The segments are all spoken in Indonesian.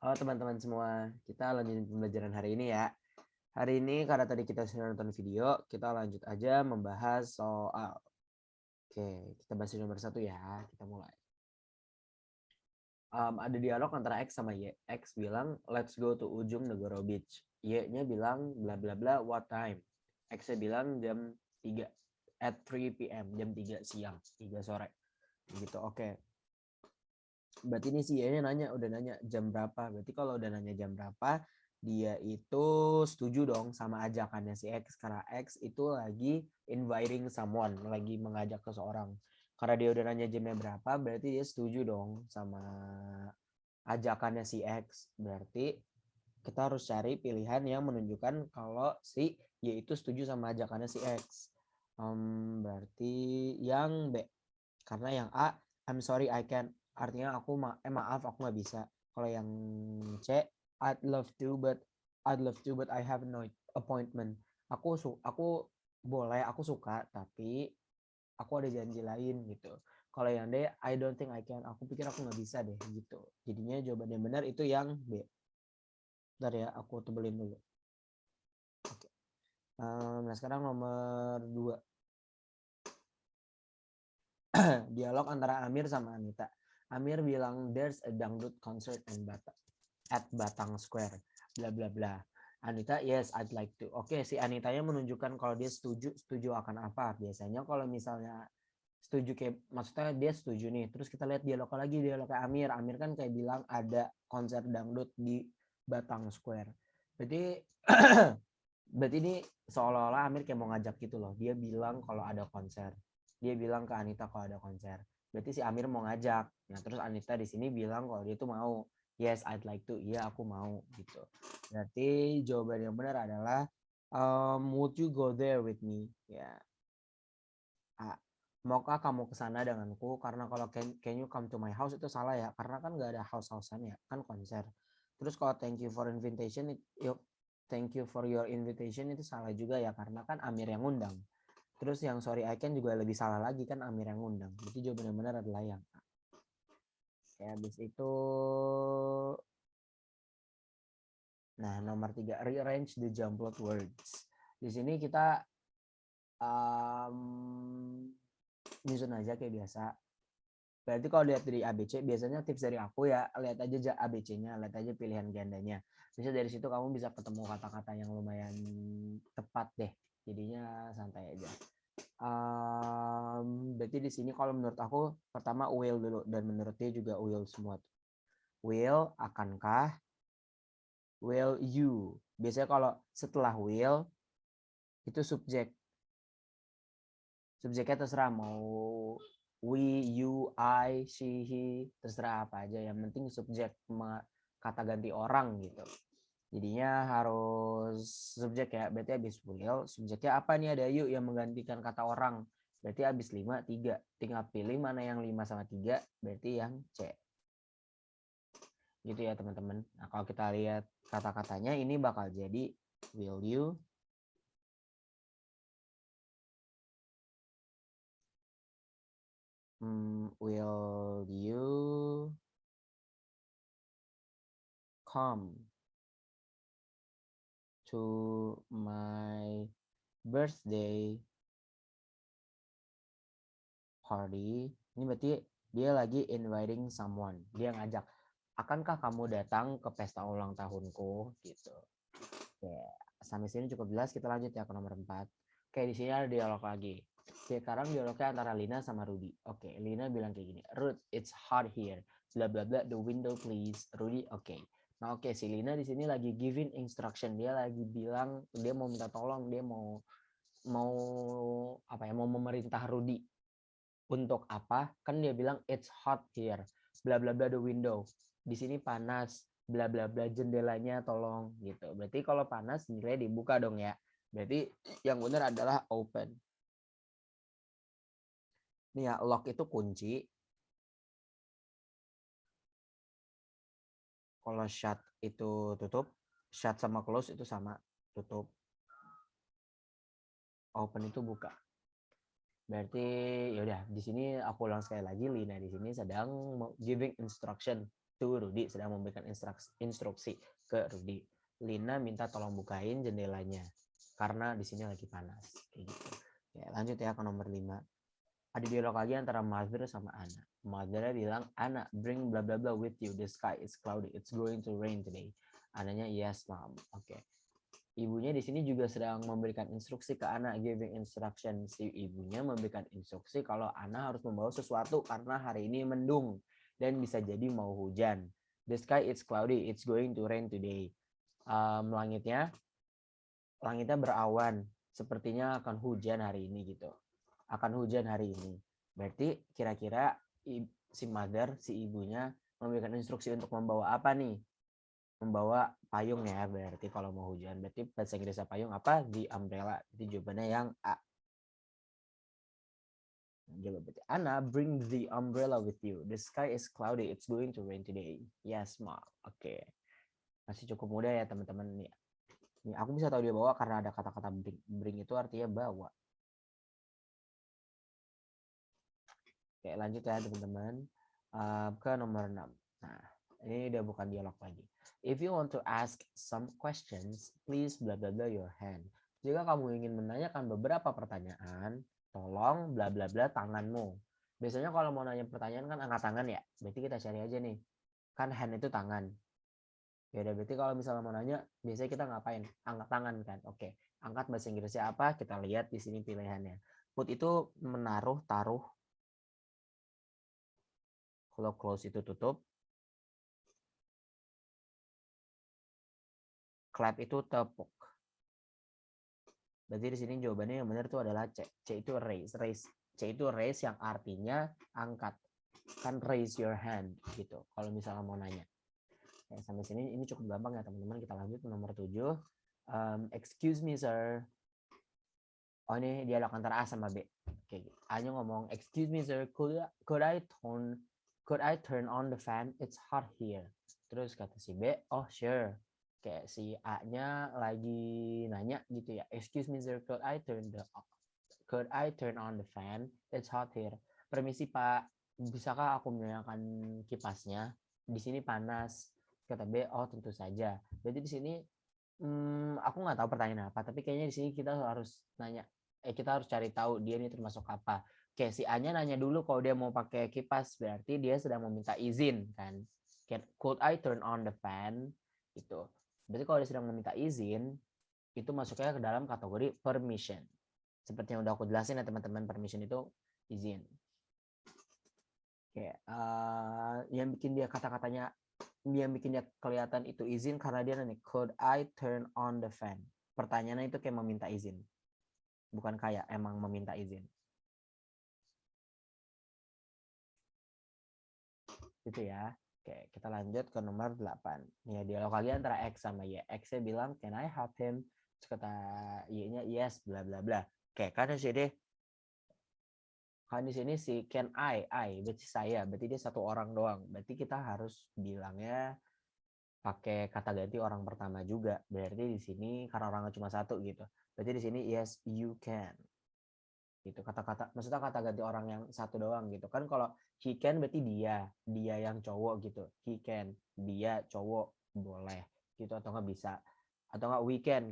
Halo teman-teman semua, kita lanjutin pembelajaran hari ini ya. Hari ini karena tadi kita sudah nonton video, kita lanjut aja membahas soal. Oke, kita bahas nomor 1 ya, kita mulai. Ada dialog antara X sama Y. X bilang, let's go to Ujung Negoro Beach. Y-nya bilang, bla bla bla, what time? X-nya bilang jam 3, at 3 p.m., jam 3 siang, 3 sore. Gitu, oke. Berarti ini si Y-nya udah nanya jam berapa. Berarti kalau udah nanya jam berapa, dia itu setuju dong sama ajakannya si X. Karena X itu lagi inviting someone, lagi mengajak seseorang. Karena dia udah nanya jamnya berapa, berarti dia setuju dong sama ajakannya si X. Berarti kita harus cari pilihan yang menunjukkan kalau si Y itu setuju sama ajakannya si X. Berarti yang B. Karena yang A, I'm sorry I can't. Artinya aku maaf aku nggak bisa. Kalau yang C, I'd love to but I have no appointment. Aku boleh, aku suka, tapi aku ada janji lain gitu. Kalau yang D, I don't think I can. Aku pikir aku nggak bisa deh gitu. Jadinya jawaban yang benar itu yang B. Bentar ya, aku tebelin dulu. Oke. Nah sekarang nomor 2. Dialog antara Amir sama Anita. Amir bilang there's a dangdut concert at Batang Square. Bla bla bla. Anita, yes, I'd like to. Oke, si Anitanya menunjukkan kalau dia setuju akan apa. Biasanya kalau misalnya setuju kayak maksudnya dia setuju nih. Terus kita lihat dialognya Amir. Amir kan kayak bilang ada konser dangdut di Batang Square. Berarti berarti ini seolah-olah Amir kayak mau ngajak gitu loh. Dia bilang kalau ada konser. Dia bilang ke Anita kalau ada konser. Berarti si Amir mau ngajak. Nah, terus Anita di sini bilang kalau dia tuh mau. Yes, I'd like to. Iya, aku mau gitu. Berarti jawaban yang benar adalah would you go there with me? Ya. A. Maukah kamu ke sana denganku? Karena kalau can you come to my house itu salah ya. Karena kan nggak ada house-housean ya, kan konser. Terus kalau thank you for your invitation itu salah juga ya karena kan Amir yang ngundang. Terus yang sorry I can juga lebih salah lagi kan Amir yang ngundang. Jadi jawaban yang benar adalah yang A. Ya, habis itu nah nomor 3 rearrange the jumbled words. Di sini kita nyusun aja kayak biasa. Berarti kalau lihat dari ABC, biasanya tips dari aku ya, lihat aja ABC-nya, lihat aja pilihan gandanya. Bisa dari situ kamu bisa ketemu kata-kata yang lumayan tepat deh. Jadinya santai aja. Berarti di sini kalau menurut aku pertama will dulu dan menurut dia juga will semua. Will, akankah? Will you? Biasanya kalau setelah will itu subjek. Subjeknya terserah mau we, you, I, she, he, terserah apa aja. Yang penting subjek kata ganti orang gitu. Jadinya harus subjek ya. Berarti habis will, subjeknya apa nih ada you yang menggantikan kata orang. Berarti habis 5, 3. Tinggal pilih mana yang 5 sama 3, berarti yang C. Gitu ya teman-teman. Nah kalau kita lihat kata-katanya ini bakal jadi will you, will you come to my birthday party? Ini berarti dia lagi inviting someone. Dia ngajak, akankah kamu datang ke pesta ulang tahunku? Gitu. Oke, sampai sini cukup jelas. Kita lanjut ya ke nomor 4. Oke, di sini ada dialog lagi. Sekarang dialognya antara Lina sama Rudy. Oke, Lina bilang kayak gini. Ruth, it's hot here. Bla bla bla, the window please. Rudy, oke. Nah, oke, si Lina di sini lagi giving instruction. Dia lagi bilang dia mau minta tolong, dia mau apa ya? Mau memerintah Rudy. Untuk apa? Kan dia bilang it's hot here. Bla bla bla the window. Di sini panas. Bla bla bla jendelanya tolong gitu. Berarti kalau panas jendelanya dibuka dong ya. Berarti yang benar adalah open. Nih ya, lock itu kunci. Kalau shut itu tutup. Shut sama close itu sama, tutup. Open itu buka. Berarti yaudah di sini aku ulang sekali lagi, Lina di sini sedang giving instruction. to Rudy, sedang memberikan instruksi ke Rudy. Lina minta tolong bukain jendelanya karena di sini lagi panas. Kayak gitu. Ya, lanjut ya ke nomor 5. Ada dialog lagi antara Mother sama Anna. Mother bilang, Anna, bring blah blah blah with you. The sky is cloudy. It's going to rain today. Ananya, yes, mom. Oke. Ibunya di sini juga sedang memberikan instruksi ke Anna, giving instruction. Si ibunya memberikan instruksi kalau Anna harus membawa sesuatu karena hari ini mendung dan bisa jadi mau hujan. The sky is cloudy. It's going to rain today. Langitnya berawan. Sepertinya akan hujan hari ini gitu. Akan hujan hari ini. Berarti kira-kira si mother, si ibunya memberikan instruksi untuk membawa apa nih? Membawa payung ya, berarti kalau mau hujan. Berarti bahasa Inggrisnya payung apa? The umbrella. Jadi jawabannya yang A. Jawab berarti Anna, bring the umbrella with you. The sky is cloudy. It's going to rain today. Yes, mom. Oke. Masih cukup mudah ya teman-teman nih. Nih, aku bisa tahu dia bawa karena ada kata-kata bring. Bring itu artinya bawa. Oke, lanjut ya teman-teman. Ke nomor 6. Nah, ini udah bukan dialog lagi. If you want to ask some questions, please blah blah blah your hand. Jika kamu ingin menanyakan beberapa pertanyaan, tolong bla bla bla tanganmu. Biasanya kalau mau nanya pertanyaan kan angkat tangan ya. Berarti kita cari aja nih. Kan hand itu tangan. Ya udah, berarti kalau misalnya mau nanya, biasanya kita ngapain? Angkat tangan kan. Oke. Angkat bahasa Inggrisnya apa? Kita lihat di sini pilihannya. Put itu menaruh, taruh. Kalau close itu tutup. Clap itu tepuk. Berarti di sini jawabannya yang benar itu adalah C. C itu raise. C itu raise yang artinya angkat. Kan raise your hand gitu. Kalau misalnya mau nanya. Ya, sampai sini ini cukup gampang ya teman-teman. Kita lanjut ke nomor 7. Excuse me sir. Oh, ini dialog antara A sama B. Oke, A-nya ngomong, excuse me sir, could I turn on the fan? It's hot here. Terus kata si B, oh sure. Kayak si A-nya lagi nanya gitu ya. Excuse me sir, could I turn on the fan? It's hot here. Permisi Pak, bisakah aku menyalakan kipasnya? Di sini panas. Kata B, oh tentu saja. Jadi di sini aku nggak tahu pertanyaan apa, tapi kayaknya di sini kita harus nanya, kita harus cari tahu dia ini termasuk apa. Kayak si A-nya nanya dulu kalau dia mau pakai kipas, berarti dia sedang meminta izin kan. Could I turn on the fan? Gitu. Berarti kalau dia sedang meminta izin, itu masuknya ke dalam kategori permission. Seperti yang udah aku jelasin ya teman-teman, permission itu izin. Kayak yang bikin dia kata-katanya, yang bikin dia kelihatan itu izin karena dia nanya, could I turn on the fan? Pertanyaannya itu kayak meminta izin. Bukan kayak, emang meminta izin. Gitu ya. Oke, kita lanjut ke nomor 8. Ya, dialog lagi antara X sama Y. X-nya bilang, can I help him? Terus kata Y-nya, yes, bla bla bla. Oke, kan di sini si can I, berarti saya, berarti dia satu orang doang. Berarti kita harus bilangnya pakai kata ganti orang pertama juga. Berarti di sini karena orangnya cuma satu gitu. Berarti di sini yes you can. Gitu kata-kata, maksudnya kata ganti orang yang satu doang gitu. Kan kalau he can berarti dia yang cowok gitu. He can, dia cowok boleh gitu, atau nggak bisa. Atau nggak we can,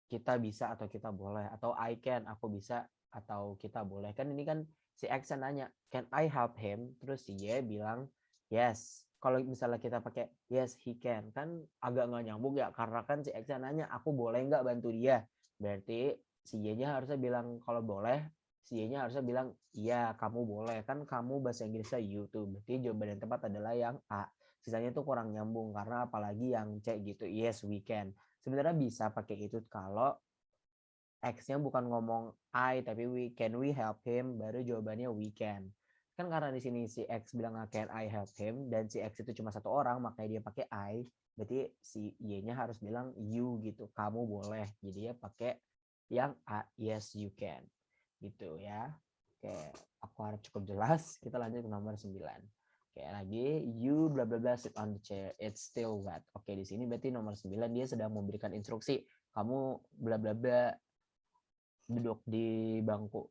kita bisa atau kita boleh, atau I can, aku bisa atau kita boleh. Kan ini kan si X nanya, can I help him? Terus si Y bilang yes. Kalau misalnya kita pakai yes he can, kan agak nggak nyambung ya, karena kan si X nanya aku boleh nggak bantu dia. Berarti si Y-nya harusnya bilang kalau boleh, si Y-nya harusnya bilang iya kamu boleh, kan kamu bahasa Inggrisnya you tuh. Berarti jawaban yang tepat adalah yang A. Sisanya tuh kurang nyambung karena apalagi yang C gitu, yes we can. Sebenarnya bisa pakai itu kalau X-nya bukan ngomong I tapi can we help him, baru jawabannya we can. Kan karena di sini si X bilang can I help him dan si X itu cuma satu orang, makanya dia pakai I. Berarti si Y-nya harus bilang you gitu, kamu boleh. Jadi dia pakai yang A, yes you can. Gitu ya. Oke, aku harap cukup jelas. Kita lanjut ke nomor 9. Oke, lagi you bla bla bla sit on the chair, it's still wet. Oke, di sini berarti nomor 9 dia sedang memberikan instruksi, kamu bla bla bla duduk di bangku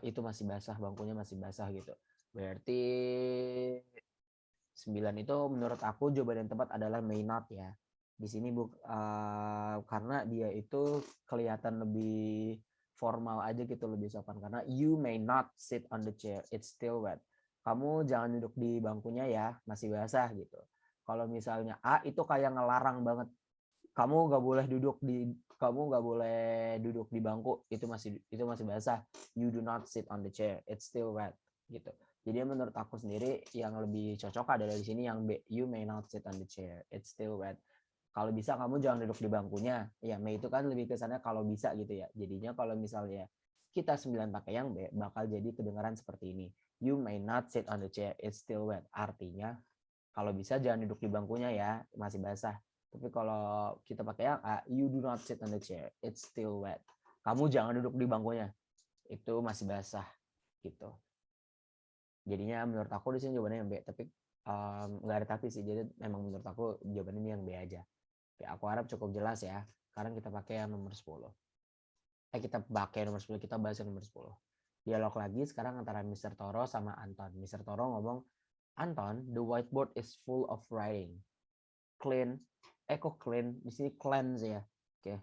itu masih basah, bangkunya masih basah gitu. Berarti 9 itu menurut aku jawaban yang tepat adalah may not ya. Di sini karena dia itu kelihatan lebih formal aja gitu, lebih sopan, karena you may not sit on the chair, it's still wet. Kamu jangan duduk di bangkunya ya, masih basah gitu. Kalau misalnya A itu kayak ngelarang banget, kamu nggak boleh duduk di bangku, itu masih basah. You do not sit on the chair, it's still wet gitu. Jadi menurut aku sendiri yang lebih cocok adalah di sini yang B, you may not sit on the chair, it's still wet. Kalau bisa kamu jangan duduk di bangkunya. Ya, may itu kan lebih kesannya kalau bisa gitu ya. Jadinya kalau misalnya kita 9 pakai yang B, bakal jadi kedengaran seperti ini. You may not sit on the chair, it's still wet. Artinya kalau bisa jangan duduk di bangkunya ya, masih basah. Tapi kalau kita pakai yang A, you do not sit on the chair, it's still wet. Kamu jangan duduk di bangkunya, itu masih basah gitu. Jadinya menurut aku di sini jawabannya yang B, tapi nggak ada tapi sih. Jadi memang menurut aku jawabannya ini yang B aja. Oke, aku harap cukup jelas ya. Sekarang kita pakai yang nomor 10. Kita pakai nomor 10, kita bahas yang nomor 10. Dialog lagi sekarang antara Mr. Toro sama Anton. Mr. Toro ngomong, Anton, the whiteboard is full of writing. Clean, kok clean? Di sini cleanse ya. Oke.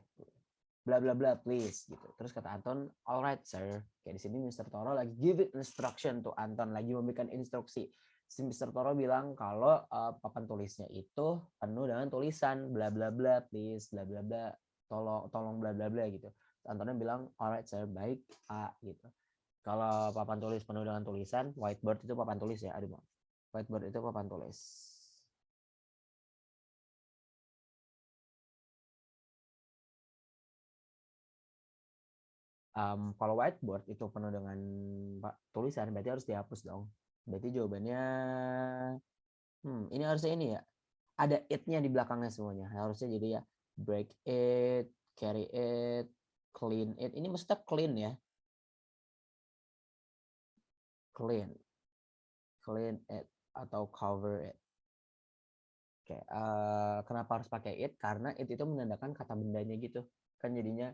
Bla bla bla please gitu. Terus kata Anton, alright sir. Kayak di sini Mr. Toro lagi give it instruction to Anton, lagi memberikan instruksi. Si Mr. Toro bilang kalau papan tulisnya itu penuh dengan tulisan bla bla bla please, bla bla bla, tolong bla bla bla gitu. Antonnya bilang alright sir, baik A gitu. Kalau papan tulis penuh dengan tulisan, whiteboard itu papan tulis ya, aduh maaf. Whiteboard itu papan tulis. Kalau whiteboard itu penuh dengan tulisan, berarti harus dihapus dong. Berarti jawabannya, ini harusnya ini ya. Ada it-nya di belakangnya semuanya. Harusnya jadi ya, break it, carry it, clean it. Ini maksudnya clean ya. Clean. Clean it atau cover it. Oke, kenapa harus pakai it? Karena it itu menandakan kata bendanya gitu. Kan jadinya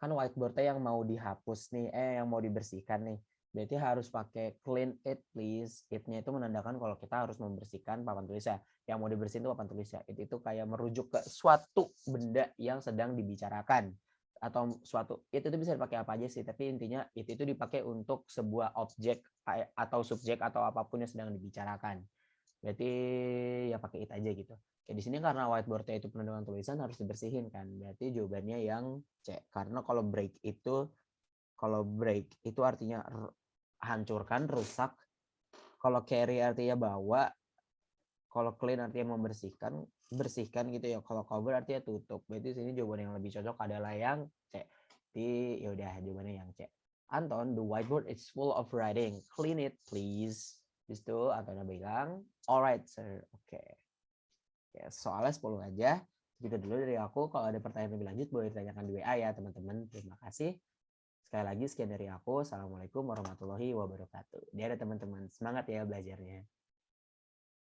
kan whiteboard-nya yang mau dihapus nih, yang mau dibersihkan nih. Berarti harus pakai clean it please. It-nya itu menandakan kalau kita harus membersihkan papan tulisnya. Yang mau dibersihin itu papan tulisnya. Itu kayak merujuk ke suatu benda yang sedang dibicarakan. Atau suatu, itu bisa dipakai apa aja sih, tapi intinya itu dipakai untuk sebuah objek atau subjek atau apapun yang sedang dibicarakan. Berarti ya pakai it aja gitu. Kayak di sini karena whiteboard-nya itu penuh dengan tulisan harus dibersihin kan. Berarti jawabannya yang C. Karena kalau break itu artinya hancurkan, rusak. Kalau carry artinya bawa. Kalau clean artinya membersihkan, bersihkan gitu ya. Kalau cover artinya tutup. Berarti sini jawaban yang lebih cocok adalah yang C. Jadi yaudah jawabannya yang C. Anton, the whiteboard is full of writing. Clean it please. Habis itu Antonnya bilang, alright sir. Oke. Ya, soalnya 10 aja. Gitu dulu dari aku. Kalau ada pertanyaan lebih lanjut boleh ditanyakan di WA ya teman-teman. Terima kasih. Sekali lagi sekian dari aku. Assalamualaikum warahmatullahi wabarakatuh. Dia ada teman-teman. Semangat ya belajarnya.